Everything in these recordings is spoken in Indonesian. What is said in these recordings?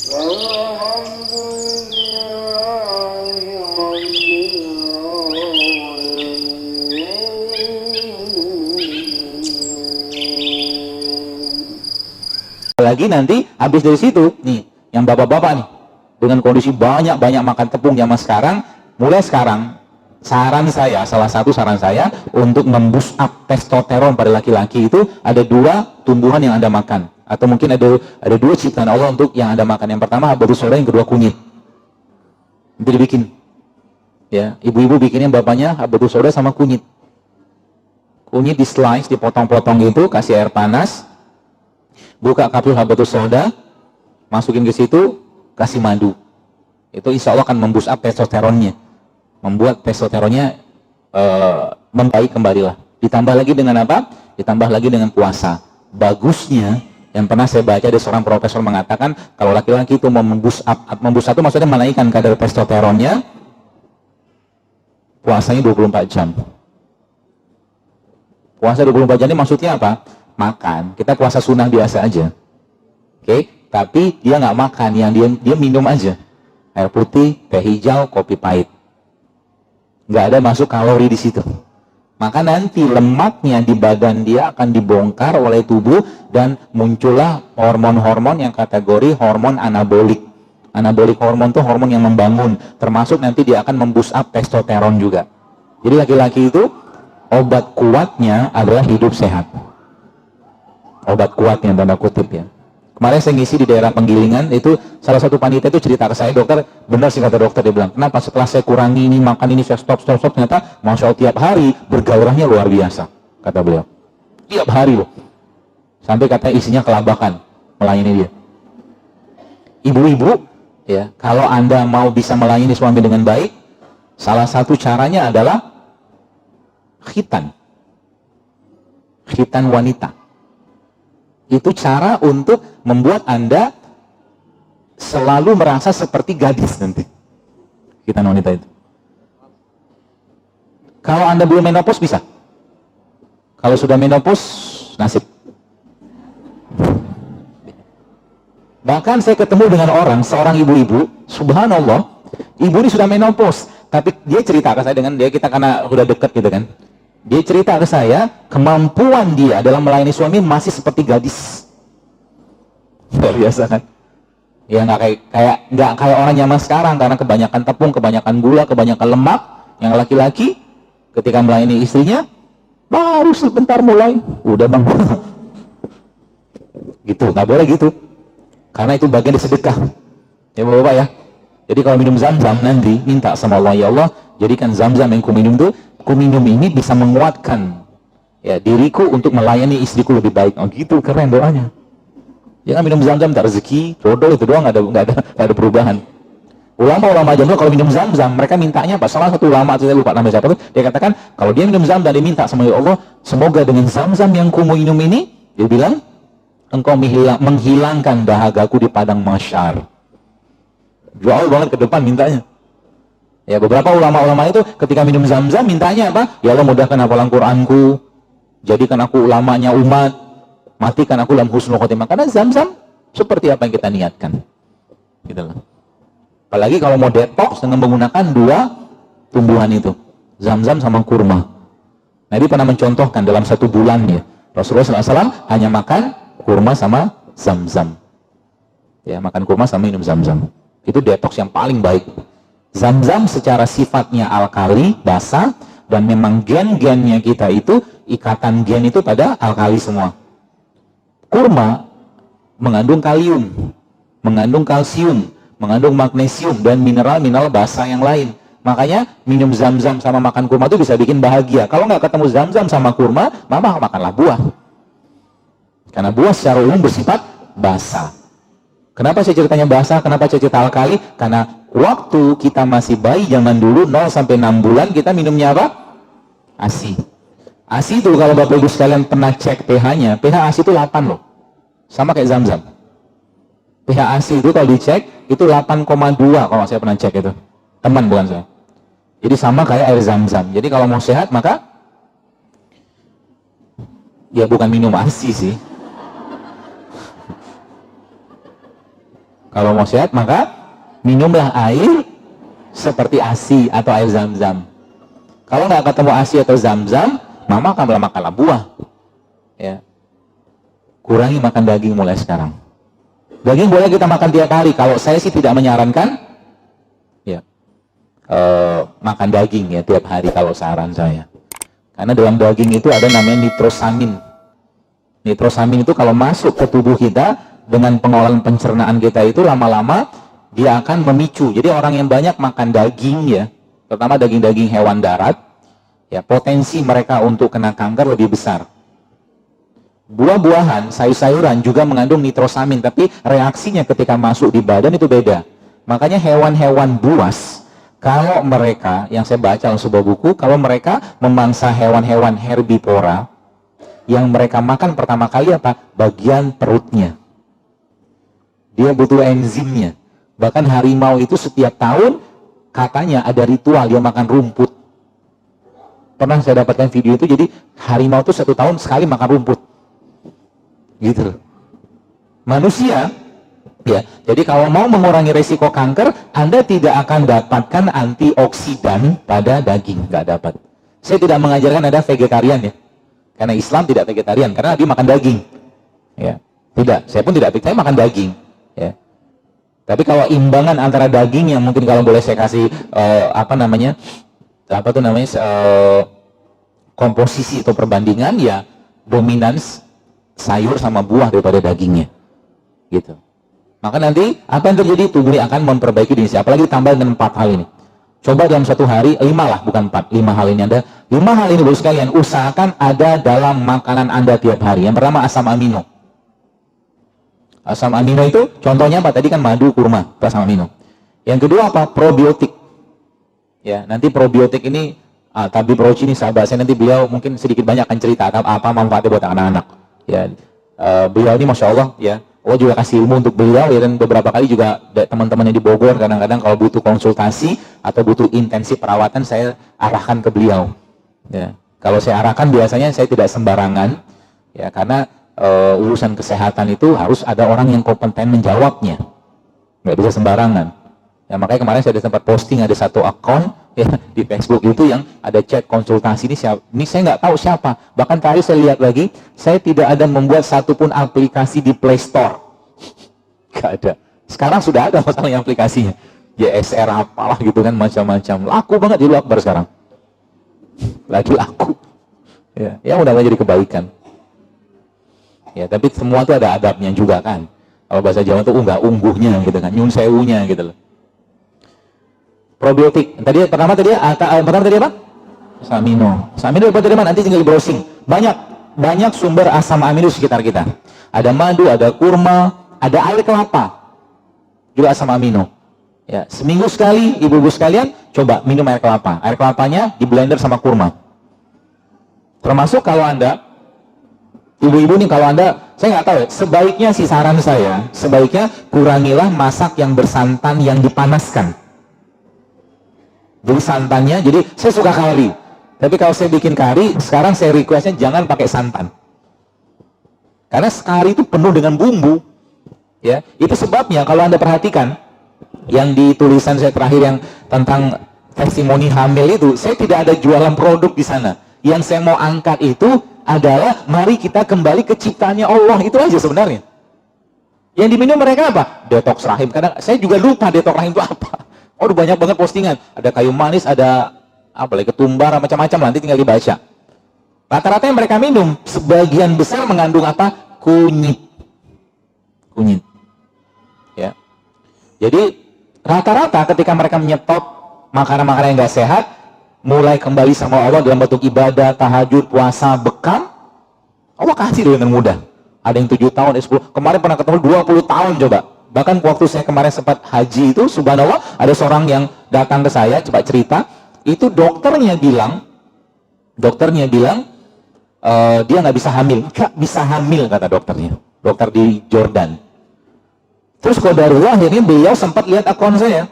Lagi nanti habis dari situ nih, yang bapak-bapak nih dengan kondisi banyak makan tepung zaman sekarang, mulai sekarang salah satu saran saya untuk memboost up testosteron pada laki-laki itu ada dua tumbuhan yang Anda makan, atau mungkin ada dua ciptaan Allah untuk yang Anda makan. Yang pertama habatus sauda, yang kedua kunyit. Nanti dibikin ya, ibu-ibu bikinnya bapaknya habatus sauda sama kunyit. Kunyit di slice, dipotong-potong gitu, kasih air panas, buka kapsul habatus sauda, masukin ke situ, kasih madu. Itu insya Allah akan memboost up testosteronnya, membuat testosteronnya membaik kembali lah. Ditambah lagi dengan apa? Ditambah lagi dengan puasa. Bagusnya, yang pernah saya baca ada seorang profesor mengatakan kalau laki-laki itu mau memboost up itu maksudnya menaikkan kadar testosteronnya, puasanya 24 jam. Puasa 24 jam ini maksudnya apa? Makan, kita puasa sunnah biasa aja, oke? Tapi dia nggak makan, yang dia minum aja air putih, teh hijau, kopi pahit, nggak ada masuk kalori di situ. Maka nanti lemaknya di badan dia akan dibongkar oleh tubuh dan muncullah hormon-hormon yang kategori hormon anabolik. Anabolik hormon itu hormon yang membangun, termasuk nanti dia akan memboost up testosteron juga. Jadi laki-laki itu obat kuatnya adalah hidup sehat. Obat kuatnya tanda kutip ya. Kemarin saya ngisi di daerah Penggilingan, itu salah satu panitia itu cerita ke saya, dokter, benar sih kata dokter, dia bilang, kenapa setelah saya kurangi ini, makan ini, saya stop, ternyata Masya Allah tiap hari bergairahnya luar biasa, kata beliau. Tiap hari loh. Sampai katanya isinya kelabakan melayani dia. Ibu-ibu, ya, kalau Anda mau bisa melayani suami dengan baik, salah satu caranya adalah khitan. Khitan wanita. Itu cara untuk membuat Anda selalu merasa seperti gadis nanti. Khitan wanita itu. Kalau Anda belum menopause bisa. Kalau sudah menopause, nasib. Bahkan saya ketemu dengan seorang ibu-ibu, subhanallah, ibu ini sudah menopause, tapi dia cerita ke saya kita karena udah deket gitu kan. Dia cerita ke saya, kemampuan dia dalam melayani suami masih seperti gadis. Luar biasa kan? Ya nggak kayak orang zaman sekarang, karena kebanyakan tepung, kebanyakan gula, kebanyakan lemak. Yang laki-laki ketika melayani istrinya, baru sebentar mulai, udah bang. Gitu, nggak boleh gitu. Karena itu bagian dari sedekah. Ya Bapak ya. Jadi kalau minum zam-zam nanti minta sama Allah, ya Allah, jadikan zam-zam yang kuminum ini bisa menguatkan ya diriku untuk melayani istriku lebih baik. Oh gitu, keren doanya. Jangan minum zam-zam tak rezeki, jodoh itu doang, nggak ada perubahan. Ulama-ulama jadul kalau minum zam-zam mereka mintanya apa? Salah satu ulama, saya lupa nama siapa tuh, dia katakan kalau dia minum zam-zam dia minta sama Allah, semoga dengan zam-zam yang kuminum ini, dia bilang, engkau menghilangkan dahagaku di padang mahsyar. Jauh banget ke depan mintanya. Ya, beberapa ulama-ulama itu ketika minum zam-zam mintanya apa? Ya Allah, mudahkan hafalan Qur'anku, jadikan aku ulamanya umat, matikan aku dalam husnul khotimah. Karena zam-zam seperti apa yang kita niatkan. Gitu loh. Apalagi kalau mau detox dengan menggunakan dua tumbuhan itu, zam-zam sama kurma. Nabi pernah mencontohkan dalam 1 bulan ya, Rasulullah SAW hanya makan kurma sama zam-zam. Ya, makan kurma sama minum zam-zam. Itu detox yang paling baik. Zam-zam secara sifatnya alkali, basa, dan memang gen-gennya kita itu, ikatan gen itu pada alkali semua. Kurma mengandung kalium, mengandung kalsium, mengandung magnesium, dan mineral-mineral basa yang lain. Makanya minum zam-zam sama makan kurma itu bisa bikin bahagia. Kalau nggak ketemu zam-zam sama kurma, mama makanlah buah. Karena buah secara umum bersifat basa. Kenapa saya ceritanya basa? Kenapa saya cerita alkali? Karena waktu kita masih bayi zaman dulu 0 sampai 6 bulan kita minumnya apa? ASI. ASI itu kalau Bapak Ibu sekalian pernah cek pH-nya, pH ASI itu 8 loh. Sama kayak zam-zam. pH ASI itu kalau dicek itu 8,2 kalau saya pernah cek itu. Teman bukan saya. Jadi sama kayak air zam-zam. Jadi kalau mau sehat maka ya bukan minum ASI sih. Kalau mau sehat maka minumlah air seperti ASI atau air zam-zam. Kalau nggak ketemu ASI atau zam-zam, mama akan makanlah buah. Ya. Kurangi makan daging mulai sekarang. Daging boleh kita makan tiap hari. Kalau saya sih tidak menyarankan ya, makan daging ya tiap hari kalau saran saya. Karena dalam daging itu ada namanya nitrosamin. Nitrosamin itu kalau masuk ke tubuh kita dengan pengolahan pencernaan kita itu lama-lama dia akan memicu. Jadi orang yang banyak makan daging ya, terutama daging-daging hewan darat, ya potensi mereka untuk kena kanker lebih besar. Buah-buahan, sayur-sayuran juga mengandung nitrosamin, tapi reaksinya ketika masuk di badan itu beda. Makanya hewan-hewan buas, kalau mereka, yang saya baca dalam sebuah buku, kalau mereka memangsa hewan-hewan herbivora, yang mereka makan pertama kali apa? Bagian perutnya. Dia butuh enzimnya. Bahkan harimau itu setiap tahun katanya ada ritual dia makan rumput. Pernah saya dapatkan video itu, jadi harimau itu 1 tahun sekali makan rumput. Gitu. Manusia, ya. Jadi kalau mau mengurangi resiko kanker, Anda tidak akan dapatkan antioksidan pada daging, nggak dapat. Saya tidak mengajarkan ada vegetarian ya, karena Islam tidak vegetarian, karena Nabi makan daging. Ya, tidak. Saya pun tidak, saya makan daging. Ya. Tapi kalau imbangan antara daging yang mungkin kalau boleh saya kasih komposisi atau perbandingan ya dominans sayur sama buah daripada dagingnya, gitu. Maka nanti apa yang terjadi? Tubuh akan memperbaiki diri. Apalagi ditambah dengan 4 hal ini. Coba dalam 1 hari 5 lah, bukan 4, 5 hal ini ada. 5 hal ini bos sekalian usahakan ada dalam makanan Anda tiap hari. Yang pertama asam amino. Asam amino itu contohnya apa? Tadi kan madu, kurma, asam amino. Yang kedua apa? Probiotik. Ya, nanti probiotik ini Tabib Roci ini sahabat saya, nanti beliau mungkin sedikit banyak akan cerita apa manfaatnya buat anak-anak. Ya, beliau ini masya Allah ya, Allah juga kasih ilmu untuk beliau ya, dan beberapa kali juga teman-temannya di Bogor kadang-kadang kalau butuh konsultasi atau butuh intensif perawatan saya arahkan ke beliau. Ya, kalau saya arahkan biasanya saya tidak sembarangan ya, karena urusan kesehatan itu harus ada orang yang kompeten menjawabnya, nggak bisa sembarangan ya. Makanya kemarin saya sempat posting ada 1 akun ya di Facebook itu yang ada chat konsultasi ini siapa, ini saya nggak tahu siapa. Bahkan tadi saya lihat lagi, saya tidak ada membuat satupun aplikasi di Play Store, nggak ada. Sekarang sudah ada masalahnya aplikasinya, JSR apalah gitu kan, macam-macam, laku banget di luar sekarang, lagi laku ya, ya mudah-mudahan jadi kebaikan. Ya, tapi semua itu ada adabnya juga kan. Kalau bahasa Jawa itu unggah ungguhnya gitu kan, nyun sewunya gitu loh. Probiotik. Pertama tadi apa? Asam amino. Asam amino dari mana? Nanti tinggal di browsing. Banyak sumber asam amino di sekitar kita. Ada madu, ada kurma, ada air kelapa. Juga asam amino. Ya, seminggu sekali ibu-ibu sekalian coba minum air kelapa. Air kelapanya di blender sama kurma. Termasuk kalau Anda ibu-ibu nih, kalau Anda, saya nggak tahu ya, sebaiknya sih saran saya, sebaiknya kurangilah masak yang bersantan yang dipanaskan. Jadi santannya, jadi saya suka kari, tapi kalau saya bikin kari, sekarang saya requestnya jangan pakai santan. Karena kari itu penuh dengan bumbu. Ya, itu sebabnya kalau Anda perhatikan, yang di tulisan saya terakhir yang tentang testimoni hamil itu, saya tidak ada jualan produk di sana. Yang saya mau angkat itu adalah mari kita kembali ke ciptaannya Allah, itu aja sebenarnya. Yang diminum mereka apa? Detox rahim. Kadang saya juga lupa detox rahim itu apa. Oh, banyak banget postingan. Ada kayu manis, ada apa lagi, ketumbar, macam-macam, nanti tinggal dibaca. Rata-rata yang mereka minum sebagian besar mengandung apa? Kunyit. Ya. Jadi rata-rata ketika mereka menyetop makanan-makanan yang nggak sehat, mulai kembali sama Allah dalam bentuk ibadah, tahajud, puasa, bekam, Allah kasih dengan mudah. Ada yang 7 tahun, 10, kemarin pernah ketemu 20 tahun coba. Bahkan waktu saya kemarin sempat haji itu, subhanallah, ada seorang yang datang ke saya, coba cerita, itu dokternya bilang, dia nggak bisa hamil. Nggak bisa hamil kata dokternya, dokter di Jordan. Terus qadarullah akhirnya beliau sempat lihat akun saya,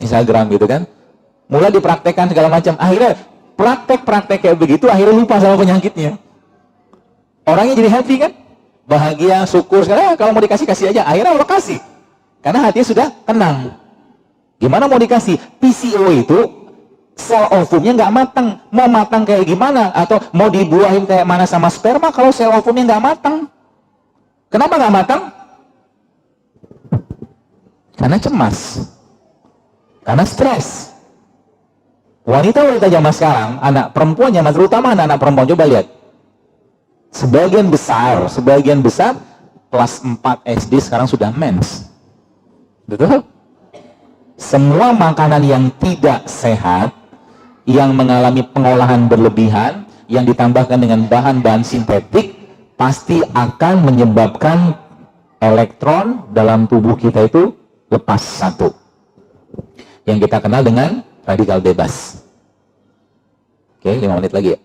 Instagram gitu kan, mulai dipraktekkan segala macam. Akhirnya praktek kayak begitu, akhirnya lupa sama penyakitnya. Orangnya jadi happy kan, bahagia, syukur. Sekarang kalau mau dikasih aja. Akhirnya Allah kasih. Karena hatinya sudah tenang. Gimana mau dikasih? PCO itu sel ovumnya nggak matang. Mau matang kayak gimana? Atau mau dibuahin kayak mana sama sperma kalau sel ovumnya nggak matang? Kenapa nggak matang? Karena cemas. Karena stres. Wanita-wanita zaman sekarang, anak perempuan zaman, terutama anak-anak perempuan, coba lihat. Sebagian besar kelas 4 SD sekarang sudah mens. Betul? Semua makanan yang tidak sehat, yang mengalami pengolahan berlebihan, yang ditambahkan dengan bahan-bahan sintetik, pasti akan menyebabkan elektron dalam tubuh kita itu lepas satu. Yang kita kenal dengan radikal bebas. Oke, 5 menit lagi ya.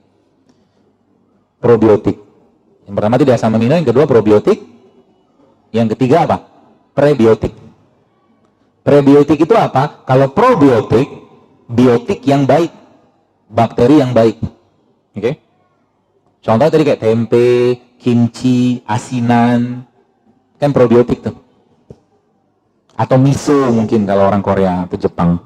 Probiotik. Yang pertama tidak asam amino, yang kedua probiotik. Yang ketiga apa? Prebiotik. Prebiotik itu apa? Kalau probiotik, biotik yang baik, bakteri yang baik. Oke? Contoh tadi kayak tempe, kimchi, asinan, kan probiotik tuh. Atau miso mungkin kalau orang Korea atau Jepang.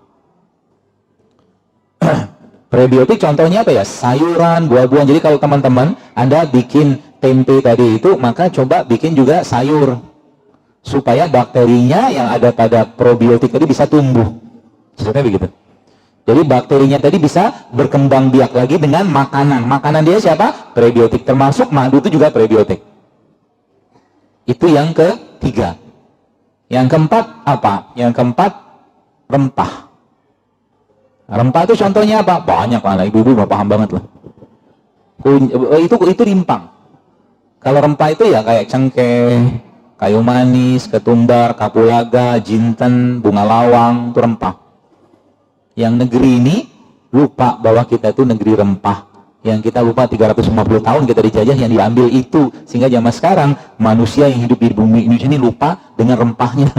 Prebiotik contohnya apa ya? Sayuran, buah-buahan. Jadi kalau teman-teman Anda bikin tempe tadi itu, maka coba bikin juga sayur. Supaya bakterinya yang ada pada probiotik tadi bisa tumbuh. Sebenarnya begitu. Jadi bakterinya tadi bisa berkembang biak lagi dengan makanan. Makanan dia siapa? Prebiotik. Termasuk madu itu juga prebiotik. Itu yang ketiga. Yang keempat apa? Yang keempat rempah. Rempah itu contohnya apa? Banyak lah, ibu-ibu paham banget lah. Itu rimpang. Kalau rempah itu ya kayak cengkeh, kayu manis, ketumbar, kapulaga, jinten, bunga lawang, itu rempah. Yang negeri ini lupa bahwa kita itu negeri rempah. Yang kita lupa 350 tahun kita dijajah, yang diambil itu. Sehingga zaman sekarang manusia yang hidup di bumi Indonesia ini lupa dengan rempahnya.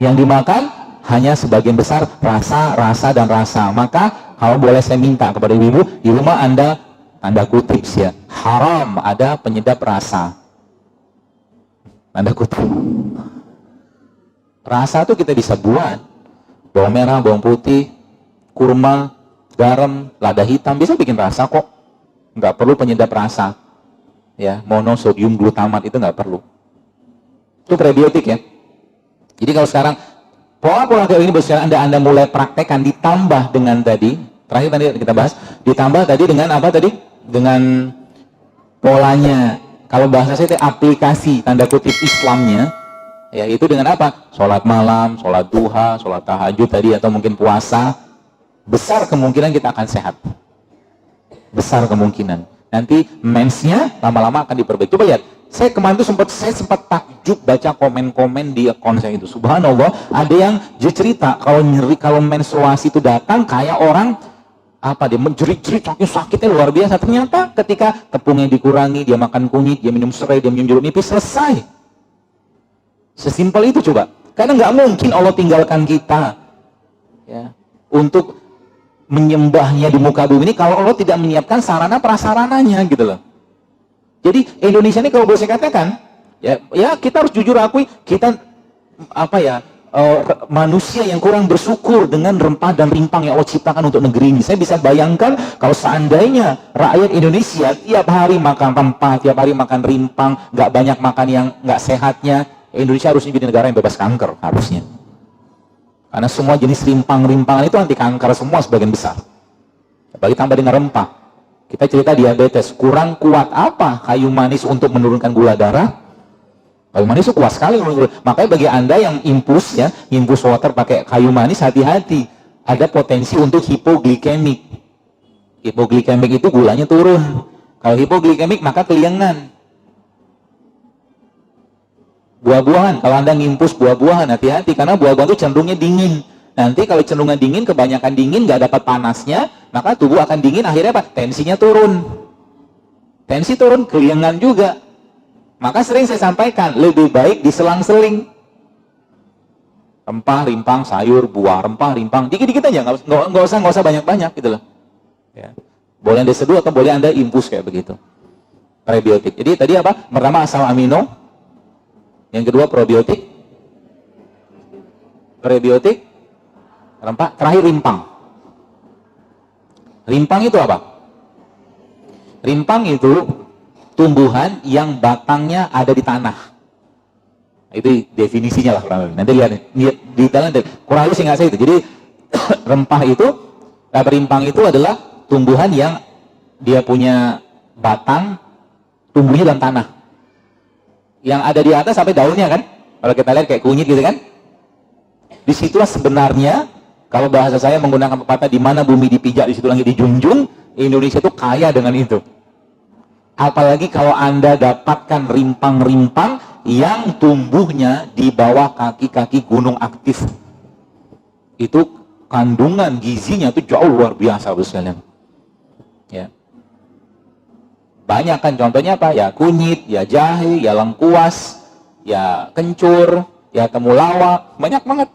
Yang dimakan hanya sebagian besar rasa, dan rasa. Maka kalau boleh saya minta kepada ibu-ibu, di rumah Anda, tanda kutip ya, haram ada penyedap rasa. Tanda kutip. Rasa itu kita bisa buat. Bawang merah, bawang putih, kurma, garam, lada hitam, bisa bikin rasa kok. Nggak perlu penyedap rasa. Ya, monosodium glutamat itu nggak perlu. Itu prebiotik ya. Jadi kalau sekarang pola-pola kayak ini sekarang Anda mulai praktekkan, ditambah dengan tadi, terakhir tadi kita bahas, ditambah tadi dengan apa tadi? Dengan polanya. Kalau bahasa saya itu aplikasi tanda kutip Islamnya, ya itu dengan apa? Sholat malam, sholat duha, sholat tahajud tadi, atau mungkin puasa. Besar kemungkinan kita akan sehat. Besar kemungkinan. Nanti mensnya lama-lama akan diperbaiki. Coba lihat. Saya kemarin itu saya sempat takjub baca komen-komen di akun saya itu. Subhanallah, ada yang cerita kalau nyeri, kalau menstruasi itu datang kayak orang apa, dia menjerit-jerit sakitnya luar biasa. Ternyata ketika tepungnya dikurangi, dia makan kunyit, dia minum serai, dia minum jeruk nipis, selesai. Sesimpel itu coba. Karena nggak mungkin Allah tinggalkan kita ya untuk menyembahnya di muka bumi ini kalau Allah tidak menyiapkan sarana prasarananya gitu loh. Jadi Indonesia ini kalau boleh saya katakan, ya kita harus jujur akui, kita apa ya, manusia yang kurang bersyukur dengan rempah dan rimpang yang Allah ciptakan untuk negeri ini. Saya bisa bayangkan kalau seandainya rakyat Indonesia tiap hari makan rempah, tiap hari makan rimpang, nggak banyak makan yang nggak sehatnya, Indonesia harusnya jadi negara yang bebas kanker harusnya. Karena semua jenis rimpang-rimpangan itu anti kanker semua sebagian besar. Apalagi tambah dengan rempah. Kita cerita diabetes, kurang kuat apa kayu manis untuk menurunkan gula darah? Kayu manis itu kuat sekali. Makanya bagi Anda yang infus ya, infus water pakai kayu manis, hati-hati. Ada potensi untuk hipoglikemik. Hipoglikemik itu gulanya turun. Kalau hipoglikemik maka keliengan. Buah-buahan, kalau Anda ngimpus buah-buahan, hati-hati karena buah-buahan itu cenderungnya dingin. Nanti kalau cenderungan dingin, kebanyakan dingin, nggak dapat panasnya, maka tubuh akan dingin, akhirnya apa? Tensinya turun. Tensi turun, keliengan juga. Maka sering saya sampaikan, lebih baik diselang-seling. Rempah, rimpang, sayur, buah, rempah, rimpang, dikit-dikit aja, nggak usah banyak-banyak gitu loh. Ya. Boleh Anda seduh atau boleh Anda infus kayak begitu. Prebiotik. Jadi tadi apa? Pertama asam amino, yang kedua probiotik, Prebiotik, rempah, terakhir rimpang. Rimpang itu apa? Rimpang itu tumbuhan yang batangnya ada di tanah. Itu definisinya lah kurang lebih. Nanti lihat di dalam kurang lebih singkat saya itu. Jadi rempah itu, rimpang itu adalah tumbuhan yang dia punya batang, tumbuhnya dalam tanah. Yang ada di atas sampai daunnya kan? Kalau kita lihat kayak kunyit gitu kan? Disitulah sebenarnya, kalau bahasa saya menggunakan pepatah, di mana bumi dipijak, di situ langit dijunjung. Indonesia itu kaya dengan itu. Apalagi kalau Anda dapatkan rimpang-rimpang yang tumbuhnya di bawah kaki-kaki gunung aktif. Itu kandungan gizinya itu jauh luar biasa, Bapak sekalian. Ya. Banyak kan, contohnya apa? Ya kunyit, ya jahe, ya lengkuas, ya kencur, ya temulawak, banyak banget.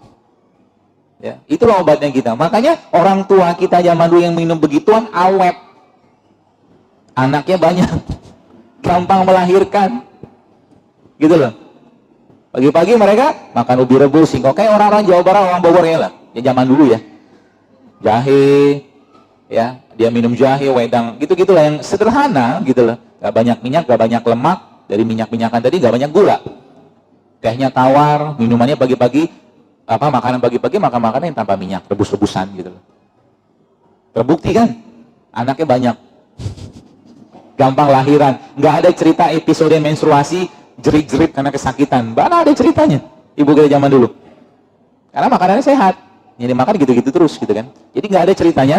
Ya, itulah obatnya kita. Makanya orang tua kita zaman dulu yang minum begituan awet. Anaknya banyak. Gampang melahirkan. Gitu loh. Pagi-pagi mereka makan ubi rebus, singkong. Kayak orang-orang Jawa Barat, orang Bogor ya lah. Ya zaman dulu ya. Jahe, ya, dia minum jahe, wedang, gitu-gitulah yang sederhana gitu loh. Gak banyak minyak, gak banyak lemak. Dari minyak-minyakan tadi gak banyak gula. Tehnya tawar, minumannya pagi-pagi, makanan pagi-pagi, makan makanan yang tanpa minyak, rebus-rebusan gitu loh. Terbukti kan? Anaknya banyak. Gampang lahiran. Nggak ada cerita episode menstruasi jerit-jerit karena kesakitan. Mana ada ceritanya ibu kita zaman dulu. Karena makanannya sehat. Jadi makan gitu-gitu terus gitu kan. Jadi nggak ada ceritanya.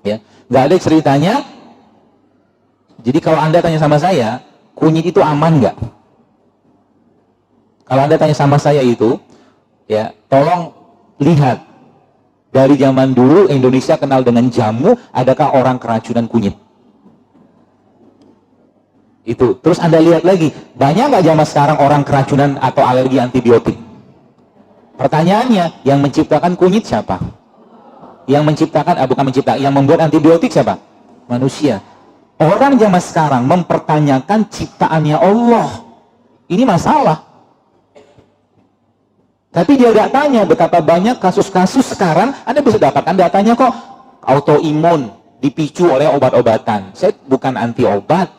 Ya, nggak ada ceritanya. Jadi kalau Anda tanya sama saya, kunyit itu aman nggak? Kalau Anda tanya sama saya itu, ya, tolong lihat dari zaman dulu Indonesia kenal dengan jamu, adakah orang keracunan kunyit? Itu. Terus Anda lihat lagi, banyak nggak zaman sekarang orang keracunan atau alergi antibiotik? Pertanyaannya, yang menciptakan kunyit siapa? Yang menciptakan, bukan menciptakan, yang membuat antibiotik siapa? Manusia. Orang zaman sekarang mempertanyakan ciptaannya Allah. Ini masalah. Tapi dia nggak tanya betapa banyak kasus-kasus sekarang. Anda bisa dapatkan datanya kok. Autoimun dipicu oleh obat-obatan. Saya bukan anti obat.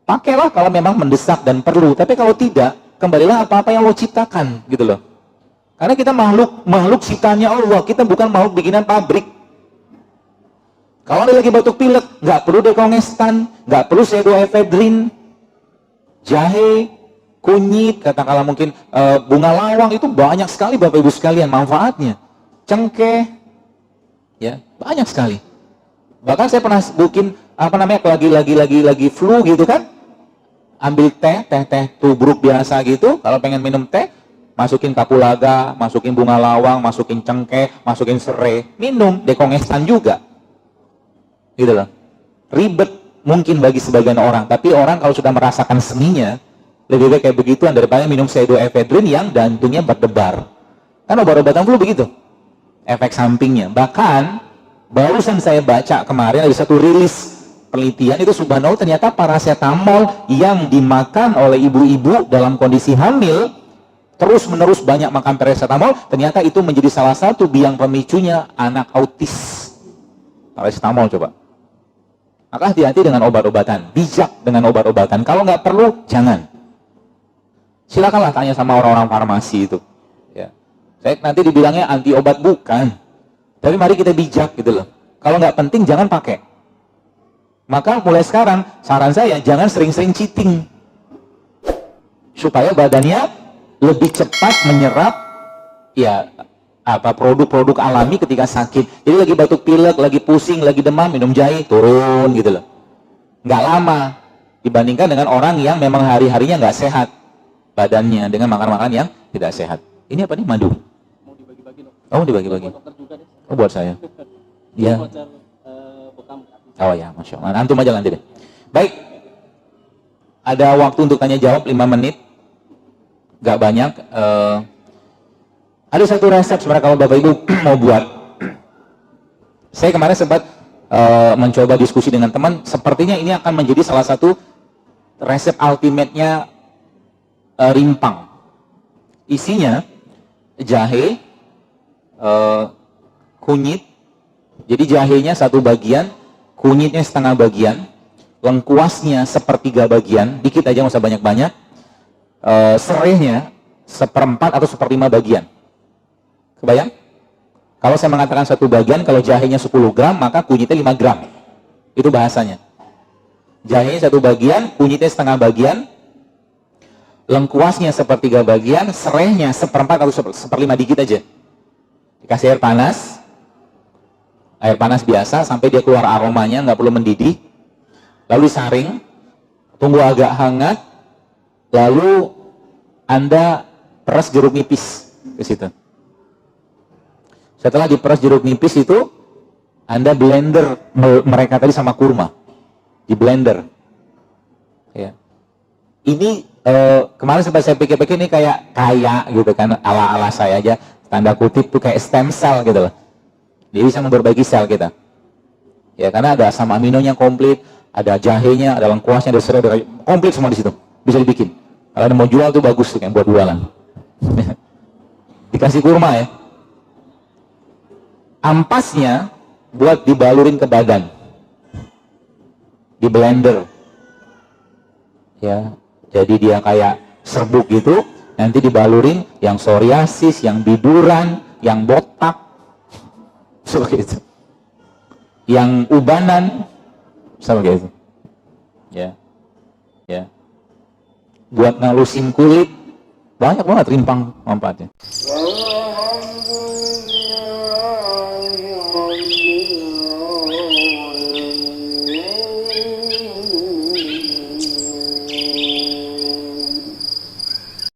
Pakailah kalau memang mendesak dan perlu. Tapi kalau tidak, kembalilah apa-apa yang Allah ciptakan, gitu loh. Karena kita makhluk ciptaannya Allah. Kita bukan makhluk bikinan pabrik. Kalau Anda lagi batuk pilek, nggak perlu dekongestan, nggak perlu pseudoephedrine, jahe, kunyit, katakanlah mungkin bunga lawang, itu banyak sekali Bapak Ibu sekalian manfaatnya. Cengkeh, ya banyak sekali. Bahkan saya pernah bikin lagi flu gitu kan, ambil teh tubruk biasa gitu. Kalau pengen minum teh, masukin kapulaga, masukin bunga lawang, masukin cengkeh, masukin serai, minum, dekongestan juga. Gitu loh. Ribet mungkin bagi sebagian orang, tapi orang kalau sudah merasakan seninya, lebih baik kayak begituan daripada minum pseudoephedrine yang jantungnya berdebar. Kan obat-obatan flu begitu. Efek sampingnya. Bahkan barusan saya baca kemarin ada satu rilis penelitian itu, subhanallah, ternyata paracetamol yang dimakan oleh ibu-ibu dalam kondisi hamil terus-menerus banyak makan paracetamol, ternyata itu menjadi salah satu biang pemicunya anak autis. Paracetamol coba. Maka hati-hati dengan obat-obatan, bijak dengan obat-obatan. Kalau nggak perlu, jangan. Silakanlah tanya sama orang-orang farmasi itu. Ya. Saya nanti dibilangnya anti obat, bukan. Tapi mari kita bijak gitu loh. Kalau nggak penting jangan pakai. Maka mulai sekarang saran saya jangan sering-sering cheating. Supaya badannya lebih cepat menyerap ya produk-produk alami ketika sakit. Jadi lagi batuk pilek, lagi pusing, lagi demam, minum jahe, turun gitu loh. Nggak lama dibandingkan dengan orang yang memang hari-harinya nggak sehat badannya dengan makan-makan yang tidak sehat. Ini apa nih? Madu. Mau dibagi-bagi dong. Oh, dibagi-bagi. Oh, buat saya. Iya. Oh ya, Masya Allah. Antum aja nanti deh. Baik. Ada waktu untuk tanya jawab 5 menit. Gak banyak. Ada satu resep sebenarnya kalau Bapak Ibu mau buat. Saya kemarin sempat mencoba diskusi dengan teman. Sepertinya ini akan menjadi salah satu resep ultimate-nya rimpang. Isinya, jahe, kunyit. Jadi jahenya satu bagian, kunyitnya setengah bagian, lengkuasnya sepertiga bagian, dikit aja nggak usah banyak-banyak. Serehnya seperempat atau seperlima bagian. Kebayang? Kalau saya mengatakan satu bagian, kalau jahenya 10 gram, maka kunyitnya 5 gram. Itu bahasanya. Jahenya satu bagian, kunyitnya setengah bagian, lengkuasnya sepertiga bagian, serehnya seperempat atau seperlima, dikit aja. Dikasih air panas biasa sampai dia keluar aromanya, nggak perlu mendidih. Lalu disaring, tunggu agak hangat, lalu Anda peras jeruk nipis ke situ. Setelah diperas jeruk nipis itu, Anda blender mereka tadi sama kurma, di blender. Ya. Ini kemarin sempat saya pikir-pikir ini kayak kaya gitu kan, ala-ala saya aja, tanda kutip tuh kayak stem cell gitu loh. Dia bisa memperbaiki sel kita. Ya, karena ada asam aminonya komplit, ada jahenya, ada lengkuasnya, ada serai, ada komplit semua di situ. Bisa dibikin. Kalau ada mau jual tuh bagus tuh kan buat jualan. Dikasih kurma ya. Ampasnya buat dibalurin ke badan, di blender, ya. Jadi dia kayak serbuk gitu, nanti dibalurin yang psoriasis, yang biduran, yang botak, seperti itu, yang ubanan, seperti itu, ya, ya. Buat ngalusin kulit, banyak banget rimpang manfaatnya.